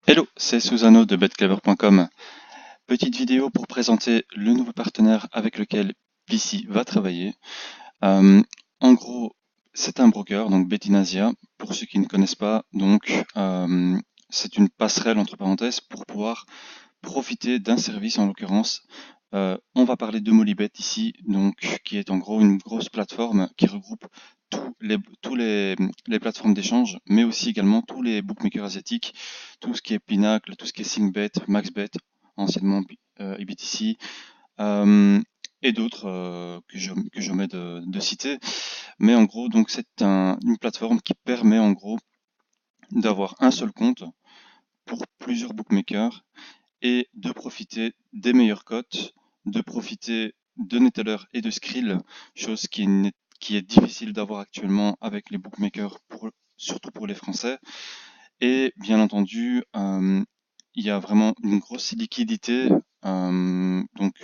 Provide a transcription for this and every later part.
Hello, c'est Susano de betclever.com. Petite vidéo pour présenter le nouveau partenaire avec lequel BC va travailler. En gros, c'est un broker, donc Betinasia. Pour ceux qui ne connaissent pas, donc c'est une passerelle entre parenthèses pour pouvoir profiter d'un service. En l'occurrence, on va parler de Molybet ici, donc qui est en gros une grosse plateforme qui regroupe tous les plateformes d'échange, mais aussi également tous les bookmakers asiatiques, tout ce qui est Pinacle, tout ce qui est SyncBet, MaxBet, anciennement IBTC, et d'autres que j'omets de citer. Mais en gros, donc c'est une plateforme qui permet en gros d'avoir un seul compte pour plusieurs bookmakers et de profiter des meilleures cotes, de profiter de Neteller et de Skrill, chose qui est difficile d'avoir actuellement avec les bookmakers, surtout pour les Français. Et bien entendu, il y a vraiment une grosse liquidité. Donc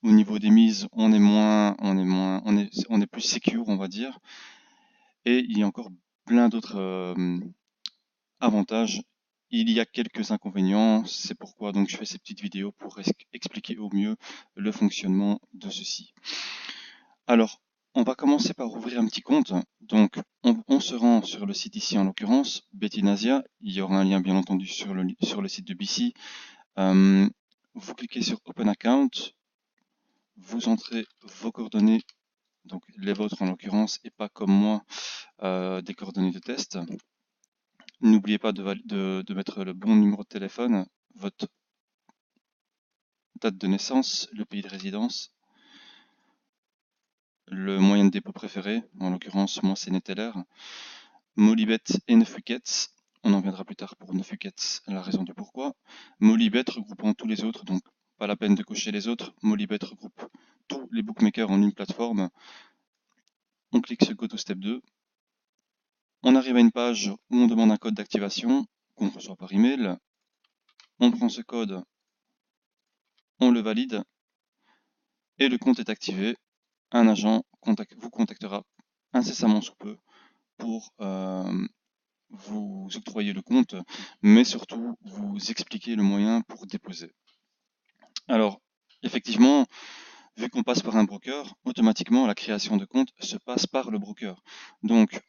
au niveau des mises, on est plus secure, on va dire. Et il y a encore plein d'autres avantages. Il y a quelques inconvénients, c'est pourquoi donc je fais ces petites vidéos pour expliquer au mieux le fonctionnement de ceci. Alors, on va commencer par ouvrir un petit compte. Donc, on se rend sur le site ici en l'occurrence, Betinasia. Il y aura un lien bien entendu sur le site de BC. Vous cliquez sur Open Account, vous entrez vos coordonnées, donc les vôtres en l'occurrence, et pas comme moi, des coordonnées de test. N'oubliez pas de mettre le bon numéro de téléphone, votre date de naissance, le pays de résidence, le moyen de dépôt préféré, en l'occurrence moi c'est Neteller, Molybet et Nefuckets, on en viendra plus tard pour Nefuckets, la raison du pourquoi. Molybet regroupant tous les autres, donc pas la peine de cocher les autres, Molybet regroupe tous les bookmakers en une plateforme. On clique sur Go to Step 2, on arrive à une page où on demande un code d'activation qu'on reçoit par email, on prend ce code, on le valide, et le compte est activé. Un agent vous contactera incessamment sous peu pour vous octroyer le compte, mais surtout vous expliquer le moyen pour déposer. Alors, effectivement, vu qu'on passe par un broker, automatiquement la création de compte se passe par le broker. Donc,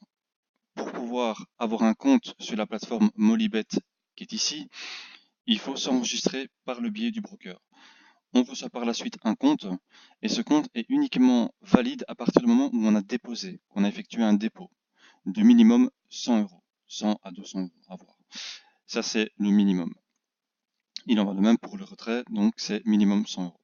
pour pouvoir avoir un compte sur la plateforme Molybet qui est ici, il faut s'enregistrer par le biais du broker. On reçoit par la suite un compte, et ce compte est uniquement valide à partir du moment où on a déposé, qu'on a effectué un dépôt de minimum 100 euros, 100 à 200 euros à voir. Ça, c'est le minimum. Il en va de même pour le retrait, donc c'est minimum 100 euros.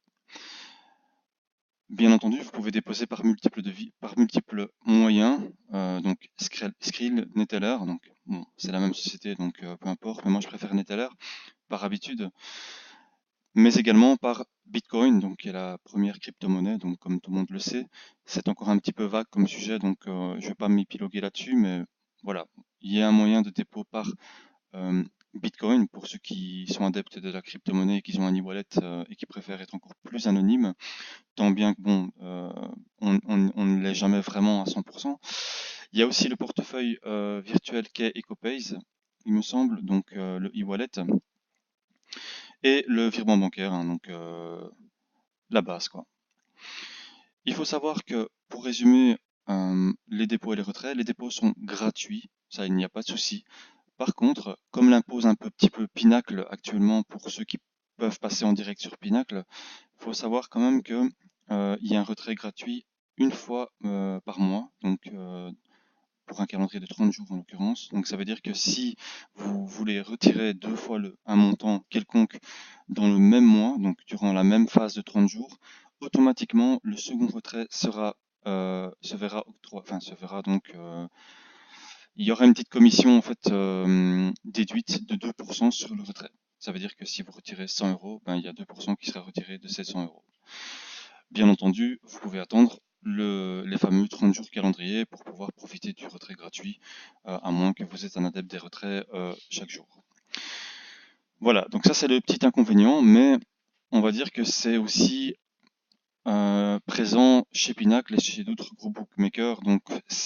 Bien entendu, vous pouvez déposer par multiples moyens, donc Skrill, Neteller, donc bon, c'est la même société, donc peu importe, mais moi je préfère Neteller par habitude, mais également par Bitcoin, donc qui est la première crypto-monnaie, donc comme tout le monde le sait, c'est encore un petit peu vague comme sujet, donc je ne vais pas m'épiloguer là-dessus, mais voilà, il y a un moyen de dépôt par Bitcoin pour ceux qui sont adeptes de la crypto-monnaie et qui ont un e-wallet et qui préfèrent être encore plus anonymes, tant bien que bon, on ne l'est jamais vraiment à 100%. Il y a aussi le portefeuille virtuel qu'est EcoPays, il me semble, donc le e-wallet, et le virement bancaire, hein, donc la base, quoi. Il faut savoir que, pour résumer, les dépôts et les retraits, les dépôts sont gratuits, ça il n'y a pas de souci. Par contre, comme l'impose un petit peu Pinacle actuellement pour ceux qui peuvent passer en direct sur Pinacle, il faut savoir quand même que il y a un retrait gratuit une fois par mois, donc pour un calendrier de 30 jours en l'occurrence. Donc ça veut dire que si vous voulez retirer deux fois un montant quelconque dans le même mois, donc durant la même phase de 30 jours, automatiquement le second retrait se verra donc il y aura une petite commission en fait déduite de 2% sur le retrait. Ça veut dire que si vous retirez 100 euros, ben, il y a 2% qui sera retiré de ces 100 euros. Bien entendu, vous pouvez attendre les fameux 30 jours calendrier pour pouvoir profiter du retrait gratuit, à moins que vous êtes un adepte des retraits chaque jour. Voilà, donc ça c'est le petit inconvénient, mais on va dire que c'est aussi présent chez Pinacle et chez d'autres gros bookmakers. Donc,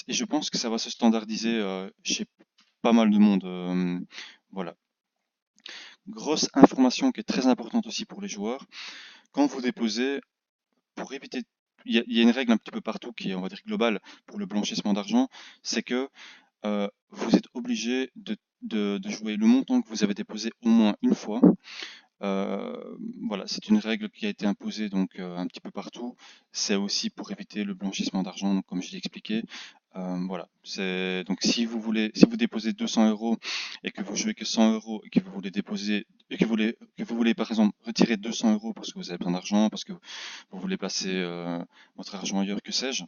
et je pense que ça va se standardiser chez pas mal de monde. Voilà. Grosse information qui est très importante aussi pour les joueurs, quand vous déposez, pour éviter, il y a une règle un petit peu partout qui est, on va dire, globale pour le blanchissement d'argent, c'est que vous êtes obligé de jouer le montant que vous avez déposé au moins une fois. Voilà, c'est une règle qui a été imposée donc un petit peu partout. C'est aussi pour éviter le blanchissement d'argent, donc, comme je l'ai expliqué. Voilà, c'est donc si vous déposez 200 euros et que vous jouez que 100 euros et que vous voulez déposer et que vous voulez par exemple retirer 200 euros parce que vous avez besoin d'argent, parce que vous voulez placer votre argent ailleurs, que sais-je,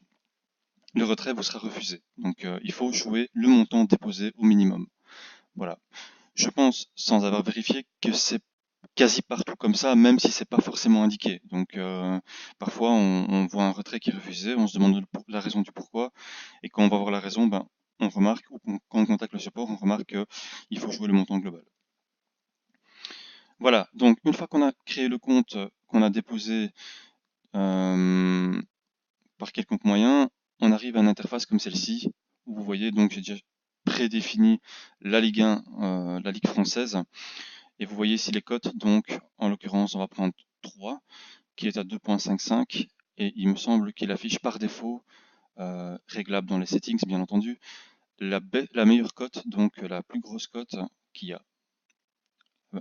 le retrait vous sera refusé. Donc il faut jouer le montant déposé au minimum. Voilà. Je pense, sans avoir vérifié, que c'est quasi partout comme ça, même si c'est pas forcément indiqué. Donc parfois on voit un retrait qui est refusé, on se demande la raison du pourquoi, et quand on va voir la raison, ben, on remarque, ou quand on contacte le support, on remarque qu'il faut jouer le montant global. Voilà, donc une fois qu'on a créé le compte, qu'on a déposé par quelconque moyen, on arrive à une interface comme celle-ci, où vous voyez, donc j'ai déjà prédéfini la Ligue 1, la Ligue française, et vous voyez ici les cotes, donc en l'occurrence on va prendre 3, qui est à 2.55, et il me semble qu'il affiche par défaut, réglable dans les settings bien entendu, la meilleure cote, donc la plus grosse cote qu'il y a.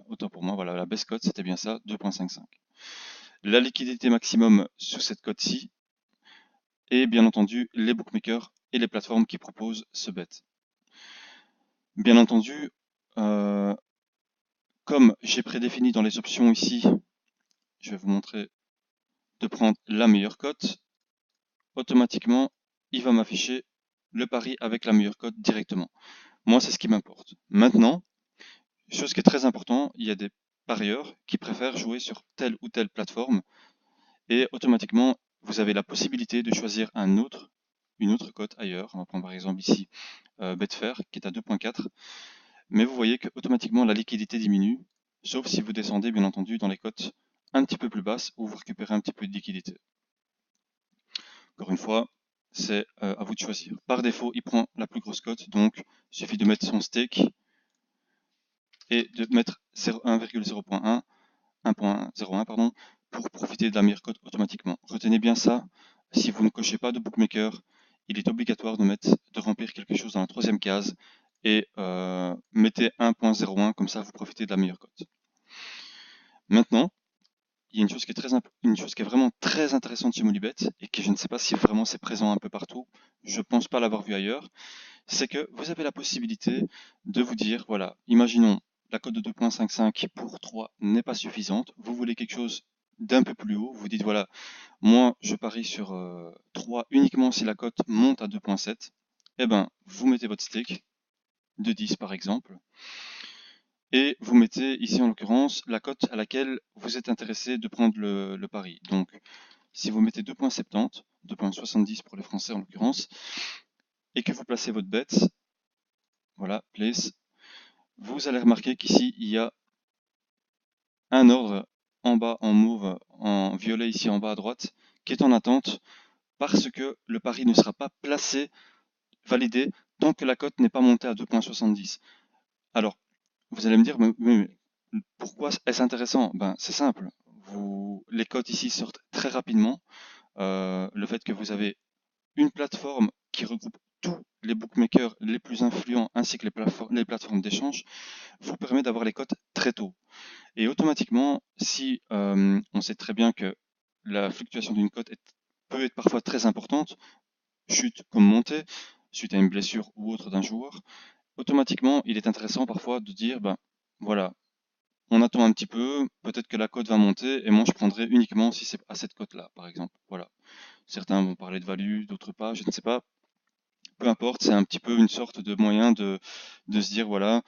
Autant pour moi, voilà, la best cote c'était bien ça, 2.55. La liquidité maximum sous cette cote-ci, et bien entendu les bookmakers et les plateformes qui proposent ce bet. Bien entendu, comme j'ai prédéfini dans les options ici, je vais vous montrer de prendre la meilleure cote, automatiquement il va m'afficher le pari avec la meilleure cote directement. Moi c'est ce qui m'importe. Maintenant, chose qui est très importante, il y a des parieurs qui préfèrent jouer sur telle ou telle plateforme et automatiquement vous avez la possibilité de choisir une autre cote ailleurs. On va prendre par exemple ici Betfair qui est à 2.4, mais vous voyez que automatiquement la liquidité diminue, sauf si vous descendez bien entendu dans les cotes un petit peu plus basses où vous récupérez un petit peu de liquidité. Encore une fois, c'est à vous de choisir. Par défaut, il prend la plus grosse cote, donc il suffit de mettre son stake et de mettre 1,0.1, 1.01 pardon, pour profiter de la meilleure cote automatiquement. Retenez bien ça, si vous ne cochez pas de bookmaker, il est obligatoire de remplir quelque chose dans la troisième case et mettez 1.01, comme ça vous profitez de la meilleure cote. Maintenant, il y a une chose qui est vraiment très intéressante chez Molybet et que je ne sais pas si vraiment c'est présent un peu partout, je ne pense pas l'avoir vu ailleurs, c'est que vous avez la possibilité de vous dire, voilà, imaginons la cote de 2.55 pour 3 n'est pas suffisante, vous voulez quelque chose d'un peu plus haut, vous dites, voilà, moi je parie sur 3 uniquement si la cote monte à 2.7, et ben vous mettez votre stake de 10 par exemple, et vous mettez ici en l'occurrence la cote à laquelle vous êtes intéressé de prendre le pari. Donc si vous mettez 2.70, 2.70 pour les Français en l'occurrence, et que vous placez votre bet, voilà, place, vous allez remarquer qu'ici il y a un ordre en bas en mauve, en violet ici en bas à droite, qui est en attente parce que le pari ne sera pas placé, validé, tant que la cote n'est pas montée à 2.70. Alors, vous allez me dire, mais pourquoi est-ce intéressant? Ben, c'est simple. Les cotes ici sortent très rapidement. Le fait que vous avez une plateforme qui regroupe tous les bookmakers les plus influents ainsi que les plateformes d'échange vous permet d'avoir les cotes très tôt. Et automatiquement, si on sait très bien que la fluctuation d'une cote peut être parfois très importante, chute comme montée, suite à une blessure ou autre d'un joueur, automatiquement, il est intéressant parfois de dire, ben voilà, on attend un petit peu, peut-être que la cote va monter, et moi je prendrai uniquement si c'est à cette cote-là, par exemple. Voilà. Certains vont parler de value, d'autres pas, je ne sais pas. Peu importe, c'est un petit peu une sorte de moyen de se dire, voilà,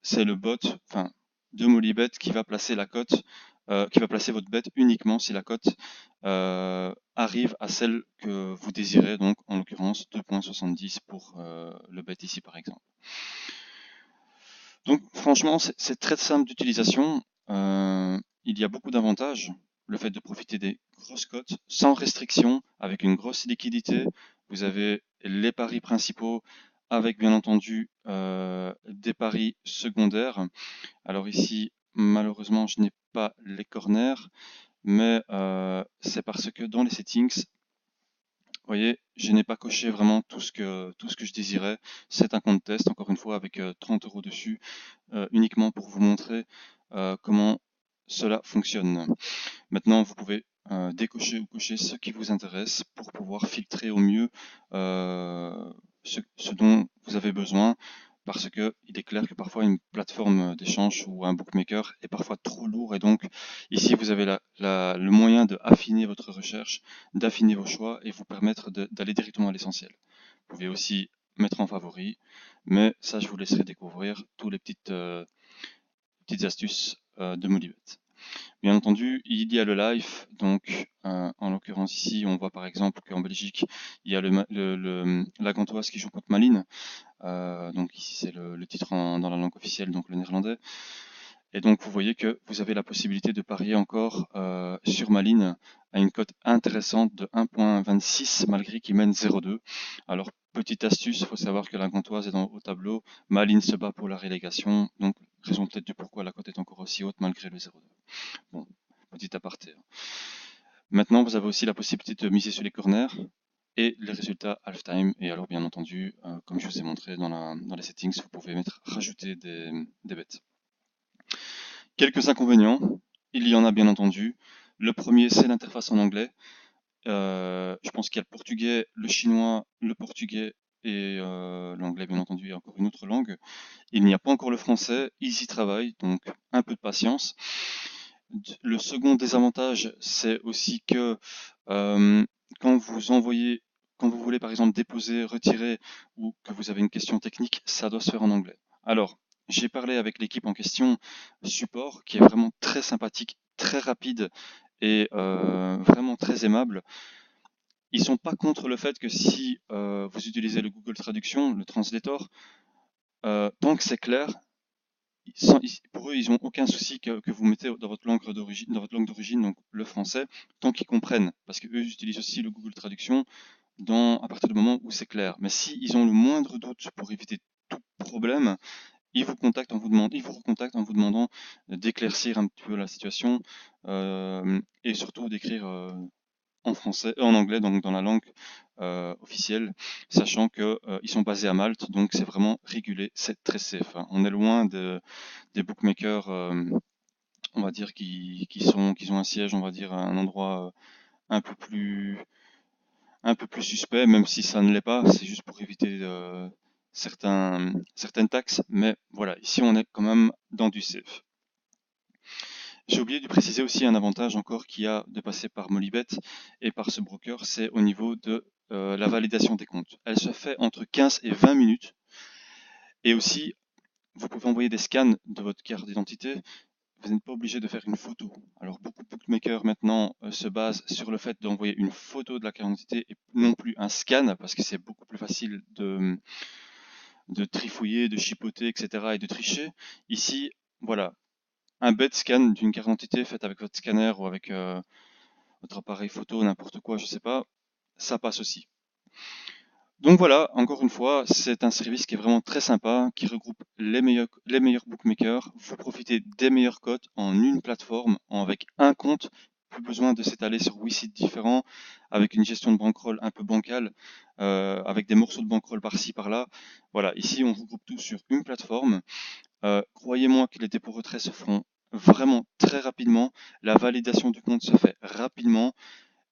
c'est le bot, enfin, de Molybet qui va placer la cote, qui va placer votre bet uniquement si la cote arrive à celle que vous désirez, donc en l'occurrence 2.70 pour le bet ici par exemple. Donc franchement, c'est très simple d'utilisation. Il y a beaucoup d'avantages. Le fait de profiter des grosses cotes sans restriction, avec une grosse liquidité. Vous avez les paris principaux avec bien entendu des paris secondaires. Alors ici, malheureusement, je n'ai pas les corners, mais c'est parce que dans les settings, vous voyez, je n'ai pas coché vraiment tout ce que je désirais. C'est un compte test, encore une fois, avec 30 € dessus, uniquement pour vous montrer comment cela fonctionne. Maintenant, vous pouvez décocher ou cocher ce qui vous intéresse pour pouvoir filtrer au mieux ce dont vous avez besoin, parce que il est clair que parfois une plateforme d'échange ou un bookmaker est parfois trop lourd, et donc ici vous avez le moyen de affiner votre recherche, d'affiner vos choix et vous permettre d'aller directement à l'essentiel. Vous pouvez aussi mettre en favori, mais ça je vous laisserai découvrir toutes les petites astuces de Molybet. Bien entendu, il y a le live, donc en l'occurrence ici, on voit par exemple qu'en Belgique, il y a la Gantoise qui joue contre Malines. Donc ici, c'est le titre dans la langue officielle, donc le néerlandais. Et donc vous voyez que vous avez la possibilité de parier encore sur Malines à une cote intéressante de 1,26 malgré qu'il mène 0,2. Alors petite astuce, il faut savoir que la Gantoise est au tableau, Malines se bat pour la relégation, donc raison peut-être du pourquoi la cote est encore aussi haute malgré le 0,2. Bon, petit aparté. Maintenant, vous avez aussi la possibilité de miser sur les corners et les résultats halftime. Et alors, bien entendu, comme je vous ai montré dans les settings, vous pouvez rajouter des bêtes. Quelques inconvénients, il y en a bien entendu. Le premier, c'est l'interface en anglais. Je pense qu'il y a le portugais, le chinois, le portugais et l'anglais, bien entendu, et encore une autre langue. Il n'y a pas encore le français, ils y travaillent, donc un peu de patience. Le second désavantage, c'est aussi que quand vous voulez par exemple déposer, retirer ou que vous avez une question technique, ça doit se faire en anglais. Alors, j'ai parlé avec l'équipe en question, support, qui est vraiment très sympathique, très rapide et vraiment très aimable. Ils sont pas contre le fait que si vous utilisez le Google Traduction, le translator, tant que c'est clair, pour eux, ils n'ont aucun souci que vous mettez dans votre langue d'origine, donc le français, tant qu'ils comprennent, parce qu'eux utilisent aussi le Google Traduction à partir du moment où c'est clair. Mais s'ils ont le moindre doute pour éviter tout problème, ils vous recontactent en vous demandant d'éclaircir un petit peu la situation et surtout d'écrire en anglais, donc dans la langue officielle, sachant que ils sont basés à Malte, donc c'est vraiment régulé, c'est très safe, hein. On est loin des bookmakers, on va dire, qui ont un siège, on va dire, à un endroit un peu plus, un peu plus suspect, même si ça ne l'est pas, c'est juste pour éviter certaines taxes, mais voilà, ici on est quand même dans du safe. J'ai oublié de préciser aussi un avantage encore qu'il y a de passer par Molybet et par ce broker, c'est au niveau de la validation des comptes. Elle se fait entre 15 et 20 minutes. Et aussi, vous pouvez envoyer des scans de votre carte d'identité. Vous n'êtes pas obligé de faire une photo. Alors beaucoup de bookmakers maintenant se basent sur le fait d'envoyer une photo de la carte d'identité et non plus un scan, parce que c'est beaucoup plus facile de trifouiller, de chipoter, etc. et de tricher. Ici, voilà, un bête scan d'une carte d'identité faite avec votre scanner ou avec votre appareil photo, n'importe quoi, je sais pas, ça passe aussi. Donc voilà, encore une fois, c'est un service qui est vraiment très sympa, qui regroupe les meilleurs bookmakers. Vous profitez des meilleures cotes en une plateforme, avec un compte. Plus besoin de s'étaler sur 8 sites différents, avec une gestion de bankroll un peu bancale, avec des morceaux de bankroll par-ci, par-là. Voilà, ici on regroupe tout sur une plateforme. Croyez-moi que les dépôts retraits se feront vraiment très rapidement. La validation du compte se fait rapidement.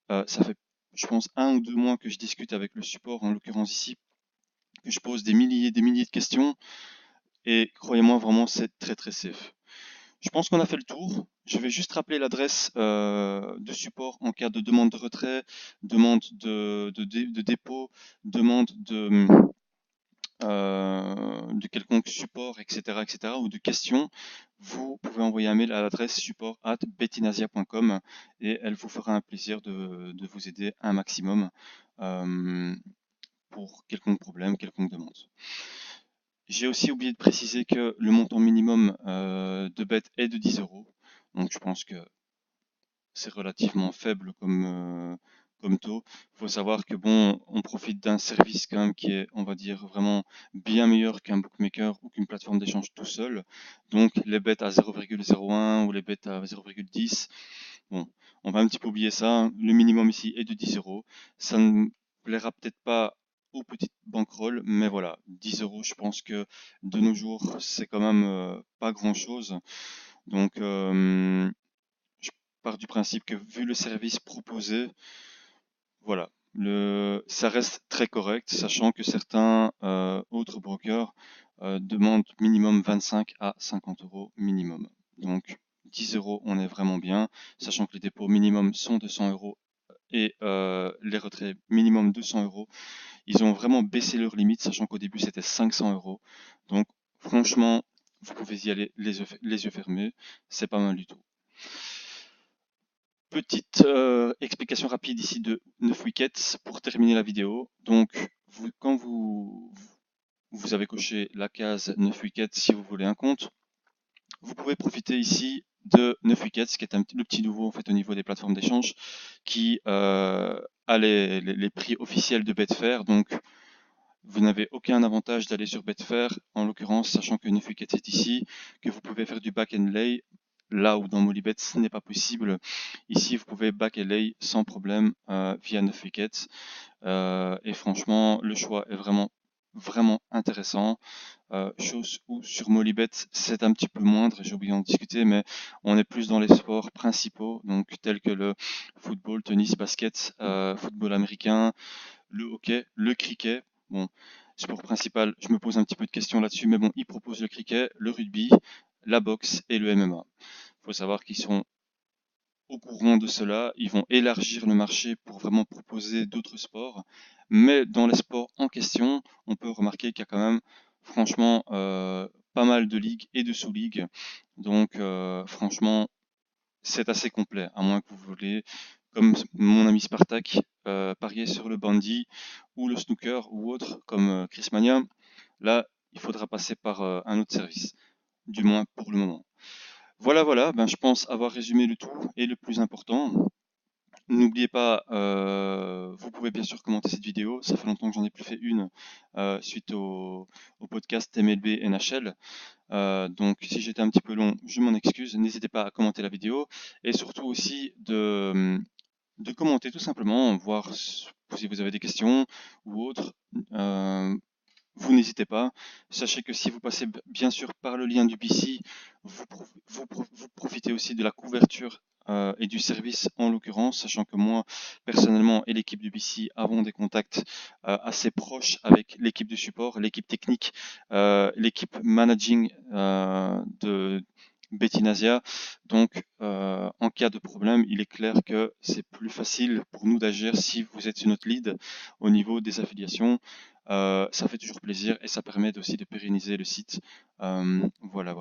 Ça fait, je pense, 1 ou 2 mois que je discute avec le support, en l'occurrence ici, que je pose des milliers de questions. Et croyez-moi, vraiment, c'est très très safe. Je pense qu'on a fait le tour. Je vais juste rappeler l'adresse de support en cas de demande de retrait, demande de dépôt, demande de quelconque support, etc., ou de questions. Vous pouvez envoyer un mail à l'adresse support@betinasia.com et elle vous fera un plaisir de vous aider un maximum pour quelconque problème, quelconque demande. J'ai aussi oublié de préciser que le montant minimum de bet est de 10 €. Donc je pense que c'est relativement faible comme comme taux. Il faut savoir que bon, on profite d'un service quand même qui est, on va dire, vraiment bien meilleur qu'un bookmaker ou qu'une plateforme d'échange tout seul. Donc les bêtes à 0,01 ou les bêtes à 0,10, bon, on va un petit peu oublier ça. Le minimum ici est de 10 euros. Ça ne plaira peut-être pas aux petites banquerolles, mais voilà, 10 euros, je pense que de nos jours, c'est quand même pas grand-chose. Donc, je pars du principe que vu le service proposé, voilà, ça reste très correct, sachant que certains autres brokers demandent minimum 25 à 50 euros minimum. Donc 10 euros, on est vraiment bien, sachant que les dépôts minimum sont 200 euros et les retraits minimum 200 euros. Ils ont vraiment baissé leurs limites, sachant qu'au début c'était 500 euros. Donc franchement, vous pouvez y aller les yeux fermés, c'est pas mal du tout. Petite explication rapide ici de 9 wickets pour terminer la vidéo. Donc, quand vous avez coché la case 9 wickets si vous voulez un compte, vous pouvez profiter ici de 9 wickets, qui est le petit nouveau en fait au niveau des plateformes d'échange, qui a les prix officiels de Betfair. Donc, vous n'avez aucun avantage d'aller sur Betfair, en l'occurrence, sachant que 9 wickets est ici, que vous pouvez faire du back and lay, là où dans Molybet ce n'est pas possible. Ici, vous pouvez back and lay sans problème via 9 wickets. Et franchement, le choix est vraiment intéressant. Chose où sur Molybet, c'est un petit peu moindre, j'ai oublié d'en discuter, mais on est plus dans les sports principaux, donc tels que le football, tennis, basket, football américain, le hockey, le cricket. Bon, sport principal, je me pose un petit peu de questions là-dessus, mais bon, ils proposent le cricket, le rugby, la boxe et le MMA. Il faut savoir qu'ils sont au courant de cela, ils vont élargir le marché pour vraiment proposer d'autres sports. Mais dans les sports en question, on peut remarquer qu'il y a quand même, franchement, pas mal de ligues et de sous-ligues. Donc, franchement, c'est assez complet, à moins que vous voulez, comme mon ami Spartak, parier sur le bandy ou le snooker ou autre, comme Chris Mania. Là, il faudra passer par un autre service, du moins pour le moment. Voilà, ben, je pense avoir résumé le tout et le plus important. N'oubliez pas, vous pouvez bien sûr commenter cette vidéo. Ça fait longtemps que j'en ai plus fait une suite au podcast MLB NHL. Donc si j'étais un petit peu long, je m'en excuse. N'hésitez pas à commenter la vidéo et surtout aussi de commenter tout simplement, voir si vous avez des questions ou autres. Vous n'hésitez pas. Sachez que si vous passez bien sûr par le lien du BC, vous profitez aussi de la couverture et du service en l'occurrence, sachant que moi, personnellement, et l'équipe du BC avons des contacts assez proches avec l'équipe de support, l'équipe technique, l'équipe managing de Bettinasia. Donc, en cas de problème, il est clair que c'est plus facile pour nous d'agir si vous êtes sur notre lead au niveau des affiliations. Ça fait toujours plaisir et ça permet aussi de pérenniser le site. Voilà.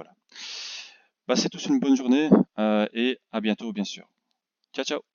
Passez tous une bonne journée et à bientôt, bien sûr. Ciao, ciao!